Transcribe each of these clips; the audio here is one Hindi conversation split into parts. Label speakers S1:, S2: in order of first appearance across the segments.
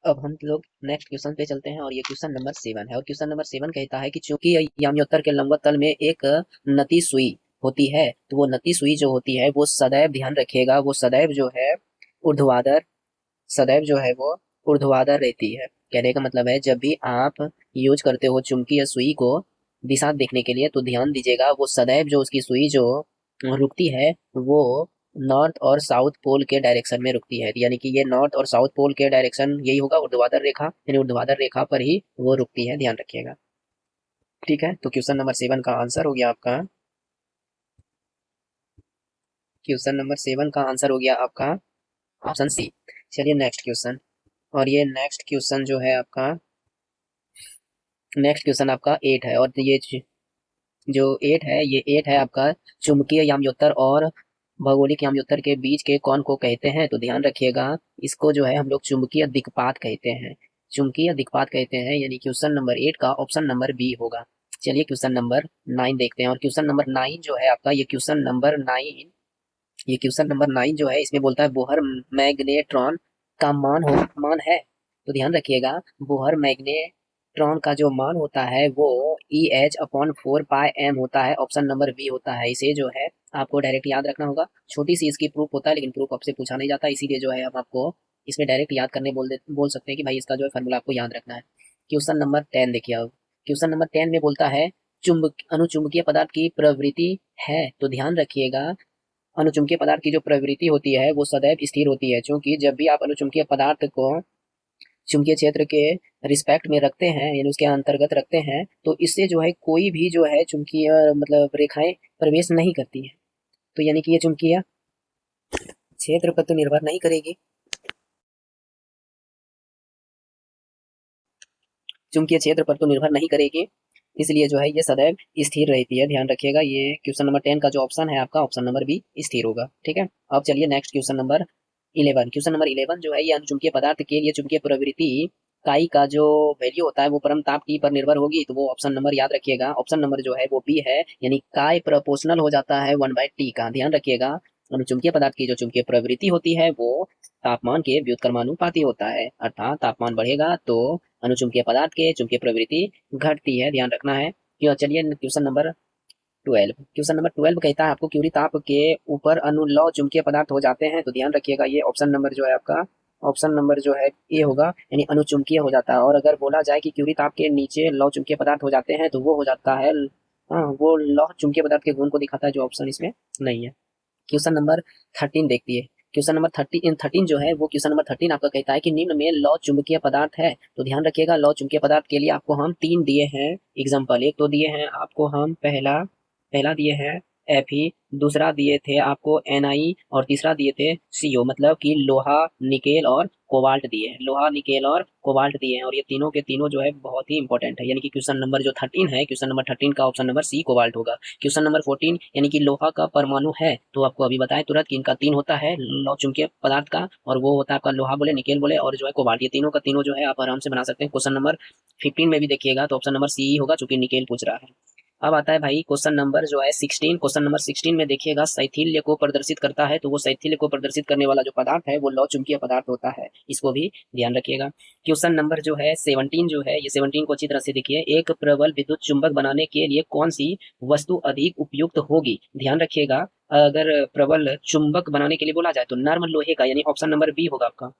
S1: अब हम लोग नेक्स्ट क्वेश्चन पे चलते हैं और ये क्वेश्चन नंबर 7 है। और क्वेश्चन नंबर 7 कहता है कि चूंकि याम्योत्तर के लंबवत तल में एक नती सुई होती है, तो वो नती सुई जो होती है वो सदैव, ध्यान रखिएगा, वो सदैव जो है ऊर्ध्वाधर, सदैव जो है वो ऊर्ध्वाधर रहती है। कहने का मतलब है जब भी आप यूज करते हो चुंबकीय सुई को दिशा देखने के लिए, तो ध्यान दीजिएगा वो सदैव जो उसकी सुई जो रुकती है वो नॉर्थ और साउथ पोल के डायरेक्शन में रुकती है। यानी कि ये नॉर्थ और साउथ पोल के डायरेक्शन यही होगा, ऊर्ध्वाधर रेखा, यानी ऊर्ध्वाधर रेखा पर ही वो रुकती है, ध्यान रखिएगा। ठीक है, तो क्वेश्चन नंबर 7 का आंसर हो गया आपका, क्वेश्चन नंबर 7 का आंसर हो गया आपका ऑप्शन सी। चलिए नेक्स्ट क्वेश्चन, और ये नेक्स्ट क्वेश्चन जो है आपका, नेक्स्ट क्वेश्चन आपका 8 है। और ये जो 8 है, ये 8 है आपका चुंबकीय याम्योत्तर और भौगोलिक याम्योत्तर के बीच के कोण को कहते हैं। तो ध्यान रखिएगा, इसको जो है हम लोग चुंबकीय दिक्पात कहते हैं, चुंबकीय दिक्पात कहते हैं, यानी क्वेश्चन नंबर 8 का ऑप्शन नंबर बी होगा। चलिए क्वेश्चन नंबर 9 देखते हैं। और क्वेश्चन नंबर 9 जो है आपका, ये क्वेश्चन नंबर 9, ये क्वेश्चन नंबर 9 जो है इसमें बोलता है बोहर मैग्नेट्रॉन का मान है। तो ध्यान रखिएगा, बोहर मैग्नेट्रॉन का जो मान होता है वो EH/4πm होता है, ऑप्शन नंबर बी होता है। इसे जो है आपको डायरेक्ट याद रखना होगा। छोटी सी इसकी प्रूफ होता है, लेकिन प्रूफ आपसे पूछा नहीं जाता, इसीलिए जो है हम आपको इसमें डायरेक्ट याद करने बोल सकते हैं कि भाई इसका जो है फॉर्मूला आपको याद रखना है। क्वेश्चन नंबर 10 देखिए। अब क्वेश्चन नंबर 10 में बोलता है चुंबक अनुचुंबकीय पदार्थ की प्रवृत्ति है। तो ध्यान रखिएगा, अनुचुंबकीय पदार्थ की जो प्रवृत्ति होती है वो सदैव स्थिर होती है, क्योंकि जब भी आप अनुचुंबकीय पदार्थ को चुंबकीय क्षेत्र के रिस्पेक्ट में रखते हैं, यानी उसके अंतर्गत रखते हैं, तो इससे जो है कोई भी जो है चुंबकीय मतलब रेखाएं प्रवेश नहीं करती हैं। तो यानी कि ये चुंबकीय क्षेत्र पर तो निर्भर नहीं करेगी, चुंबकीय क्षेत्र पर तो निर्भर नहीं करेगी, इसलिए जो है ये सदैव स्थिर रहती है। ध्यान रखिएगा, ये क्वेश्चन नंबर 10 का जो ऑप्शन है आपका, ऑप्शन नंबर बी स्थिर होगा। ठीक है, अब चलिए next question number 11। Question number 11 जो है ये अनुचुंबकीय पदार्थ के लिए चुंबकीय प्रवृत्ति काई का जो वैल्यू होता है वो परम ताप टी पर निर्भर होगी। तो वो ऑप्शन नंबर याद रखिएगा, ऑप्शन नंबर जो है वो बी है, यानी काई प्रोपोर्शनल हो जाता है 1/t का। ध्यान रखिएगा, अनुचुंबकीय पदार्थ की जो चुंबकीय प्रवृत्ति होती है वो तापमान के व्युत्क्रमानुपाती होता है, अर्थात तापमान बढ़ेगा तो अनुचुंबकीय पदार्थ के चुंबकीय प्रवृत्ति घटती है, ध्यान रखना है। क्यों, चलिए क्वेश्चन नंबर 12। क्वेश्चन नंबर 12 कहता है आपको क्यूरी ताप के ऊपर अनुलव चुंबकीय पदार्थ हो जाते हैं। तो ध्यान रखिएगा, ये ऑप्शन नंबर जो है आपका, ऑप्शन नंबर जो है ए होगा, यानी अनुचुंबकीय हो जाता है। और अगर बोला जाए कि क्यूरी ताप के नीचे लौ चुंबकीय पदार्थ हो जाते हैं, तो वो हो जाता है, हाँ, वो लौह चुंबकीय पदार्थ के गुण को दिखाता है, जो ऑप्शन इसमें नहीं है। क्वेश्चन नंबर 13 देखती है। क्वेश्चन नंबर 13 जो है वो, क्वेश्चन नंबर 13 आपका कहता है कि निम्न में लौ चुंबकीय पदार्थ है। तो ध्यान रखिएगा, लौ चुंबकीय पदार्थ के लिए आपको हम 3 दिए हैं एग्जाम्पल। एक तो दिए हैं आपको हम पहला पहला दिए हैं Fe, दूसरा दिए थे आपको Ni, और तीसरा दिए थे CO, मतलब कि लोहा, निकेल और कोबाल्ट दिए हैं, लोहा, निकेल और कोबाल्ट दिए हैं। और ये तीनों के तीनों जो है बहुत ही इंपॉर्टेंट है, यानी कि क्वेश्चन नंबर जो 13 है, क्वेश्चन नंबर 13 का ऑप्शन नंबर सी कोबाल्ट होगा। क्वेश्चन नंबर 14 यानी कि लोहा का परमाणु है, तो आपको अभी बताएं तुरंत कि इनका 3 होता है लौ चुंबकीय पदार्थ का, और वो होता है आपका लोहा बोले, निकेल बोले, और जो है कोबाल्ट। ये तीनों का तीनों जो है आप आराम से बना सकते हैं। क्वेश्चन नंबर 15 में भी देखिएगा तो ऑप्शन नंबर सी होगा, चूंकि निकेल पूछ रहा है। अब आता है भाई क्वेश्चन नंबर जो है 16। क्वेश्चन नंबर 16 में देखिएगा शैथिल्य को प्रदर्शित करता है। तो वो शैथिल्य को प्रदर्शित करने वाला जो पदार्थ है वो लौ चुंबकीय पदार्थ होता है, इसको भी ध्यान रखिएगा। क्वेश्चन नंबर जो है 17 जो है, ये 17 को अच्छी तरह से देखिए, एक प्रबल विद्युत चुंबक बनाने के लिए कौन सी वस्तु अधिक उपयुक्त होगी। ध्यान रखिएगा, अगर प्रबल चुंबक बनाने के लिए बोला जाए तो नर्म लोहे का, यानी ऑप्शन नंबर बी होगा आपका,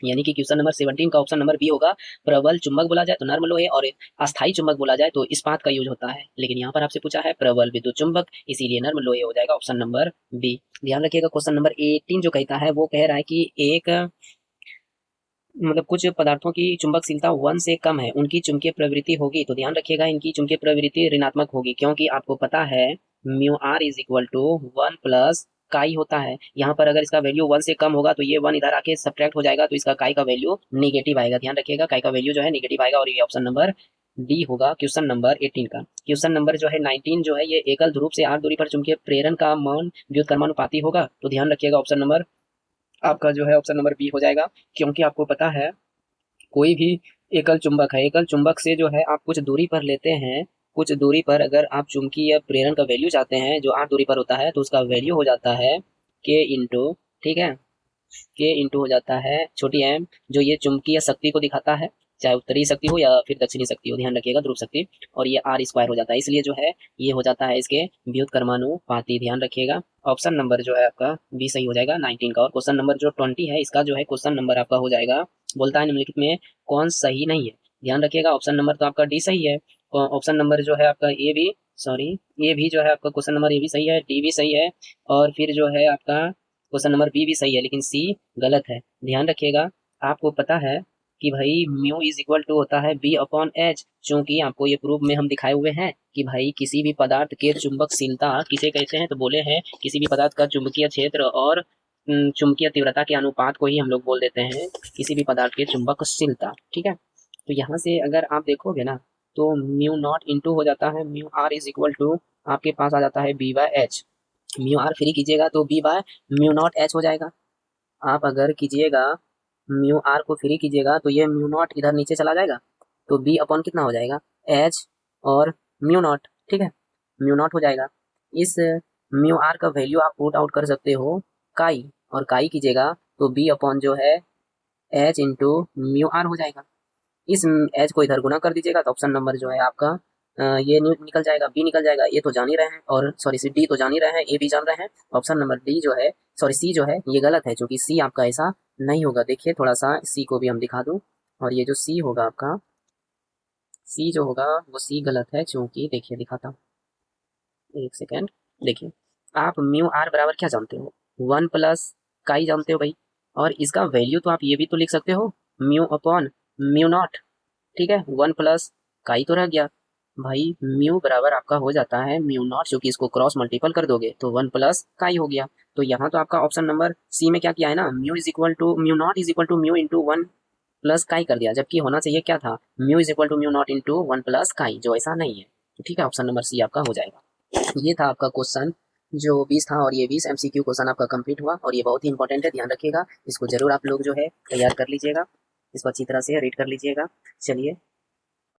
S1: यानी कि क्वेश्चन नंबर 17 का ऑप्शन नंबर बी होगा। प्रबल चुंबक बोला जाए तो नर्म लोहे, और अस्थायी चुंबक बोला जाए तो इस्पात का यूज होता है, लेकिन यहाँ पर आपसे पूछा है प्रबल विद्युत चुंबक, इसीलिए नर्म लोहे हो जाएगा, ऑप्शन नंबर बी। ध्यान रखिएगा, क्वेश्चन नंबर 18 जो कहता है वो कह रहा है कि एक मतलब कुछ पदार्थों की चुंबकशीलता 1 से कम है, उनकी चुंबकीय प्रवृत्ति होगी। तो ध्यान रखिएगा, इनकी चुंबकीय प्रवृत्ति ऋणात्मक होगी, क्योंकि आपको पता है mu r is equal to 1 plus chi होता है। यहाँ पर अगर इसका वैल्यू 1 से कम होगा तो ये 1 इधर आके सब्ट्रैक्ट हो जाएगा, तो इसका काई का वैल्यू निगेटिव आएगा। ध्यान रखिएगा, काई का वैल्यू जो है निगेटिव आएगा, और ये ऑप्शन नंबर डी होगा क्वेश्चन नंबर 18 का। क्वेश्चन नंबर जो है 19 जो है, ये एकल ध्रुव से r दूरी पर चुंबकीय प्रेरण का मान व्युत्क्रमानुपाती होगा। तो ध्यान रखिएगा, ऑप्शन नंबर आपका जो है ऑप्शन नंबर बी हो जाएगा, क्योंकि आपको पता है कोई भी एकल चुंबक है, एकल चुंबक से जो है आप कुछ दूरी पर लेते हैं, कुछ दूरी पर अगर आप चुंबकीय प्रेरण का वैल्यू चाहते हैं जो 8 दूरी पर होता है, तो उसका वैल्यू हो जाता है k इंटू, ठीक है, के इंटू हो जाता है छोटी एम, जो ये चुंबकीय शक्ति को दिखाता है, चाहे उत्तरी शक्ति हो या फिर दक्षिणी शक्ति हो, ध्यान रखिएगा, ध्रुव शक्ति। और ये आर स्क्वायर हो जाता है, इसलिए जो है ये हो जाता है इसके व्युत्क्रमानुपाती, ध्यान रखिएगा। ऑप्शन नंबर जो है आपका बी सही हो जाएगा 19 का। और क्वेश्चन नंबर जो 20 है, इसका जो है क्वेश्चन नंबर आपका हो जाएगा, बोलता है निम्नलिखित में कौन सही नहीं है। ध्यान रखिएगा, ऑप्शन नंबर तो आपका डी सही है, ऑप्शन नंबर जो है आपका ए भी, सॉरी, ए भी जो है आपका क्वेश्चन नंबर ए भी सही है, डी भी सही है, और फिर जो है आपका क्वेश्चन नंबर बी भी सही है, लेकिन सी गलत है। ध्यान रखिएगा, आपको पता है कि भाई म्यू इज इक्वल टू होता है बी अपॉन एच, क्योंकि आपको ये प्रूफ में हम दिखाए हुए हैं कि भाई किसी भी पदार्थ के चुंबकशीलता किसे कहते हैं, तो बोले हैं किसी भी पदार्थ का चुंबकीय क्षेत्र और चुंबकीय तीव्रता के अनुपात को ही हम लोग बोल देते हैं किसी भी पदार्थ के चुंबकशीलता, ठीक है। तो यहाँ से अगर आप देखोगे ना, तो म्यू नॉट इंटू हो जाता है mu r is equal to, आपके पास आ जाता है B by H. Mu r free कीजिएगा तो B by mu naught H हो जाएगा। आप अगर कीजिएगा म्यू आर को फ्री कीजिएगा तो ये म्यू नॉट इधर नीचे चला जाएगा, तो बी अपॉन कितना हो जाएगा, एच और म्यू नॉट, ठीक है, म्यू नॉट हो जाएगा। इस म्यू आर का वैल्यू आप पुट आउट कर सकते हो काई, और काई कीजिएगा तो बी अपॉन जो है एच इंटू म्यू आर हो जाएगा। इस एच को इधर गुना कर दीजिएगा तो ऑप्शन नंबर जो है आपका ये निकल जाएगा, बी निकल जाएगा। ये तो जान ही रहे हैं, और सॉरी सी डी तो जान ही रहे हैं, ए भी जान रहे हैं। ऑप्शन नंबर डी जो है, सॉरी सी जो है ये गलत है, क्योंकि सी आपका ऐसा नहीं होगा। देखिए थोड़ा सा सी को भी हम दिखा दूं, और ये जो सी होगा आपका, सी जो होगा वो सी गलत है, क्योंकि देखिए दिखाता हूँ, एक सेकेंड। देखिए, आप म्यू आर बराबर क्या जानते हो, 1 प्लस काई जानते हो भाई, और इसका वैल्यू तो आप ये भी तो लिख सकते हो म्यू अपॉन म्यू नॉट, ठीक है, 1 प्लस काई तो रह गया भाई, म्यू बराबर आपका हो जाता है म्यू नॉट, क्योंकि इसको क्रॉस मल्टीपल कर दोगे तो 1 प्लस काई हो गया। तो यहाँ तो आपका ऑप्शन नंबर सी में क्या किया है ना, mu is equal to mu naught is equal to mu into 1 plus chi कर दिया, जबकि होना चाहिए क्या था, mu is equal to mu naught into 1 plus chi, जो ऐसा नहीं है। तो ठीक है, ऑप्शन नंबर सी आपका हो जाएगा। ये था आपका क्वेश्चन जो 20 था, और ये 20 एमसीक्यू क्वेश्चन आपका कंप्लीट हुआ, और ये बहुत ही इंपॉर्टेंट है, ध्यान रखिएगा, इसको जरूर आप लोग जो है तैयार कर लीजिएगा, इसको अच्छी तरह से रीड कर लीजिएगा। चलिए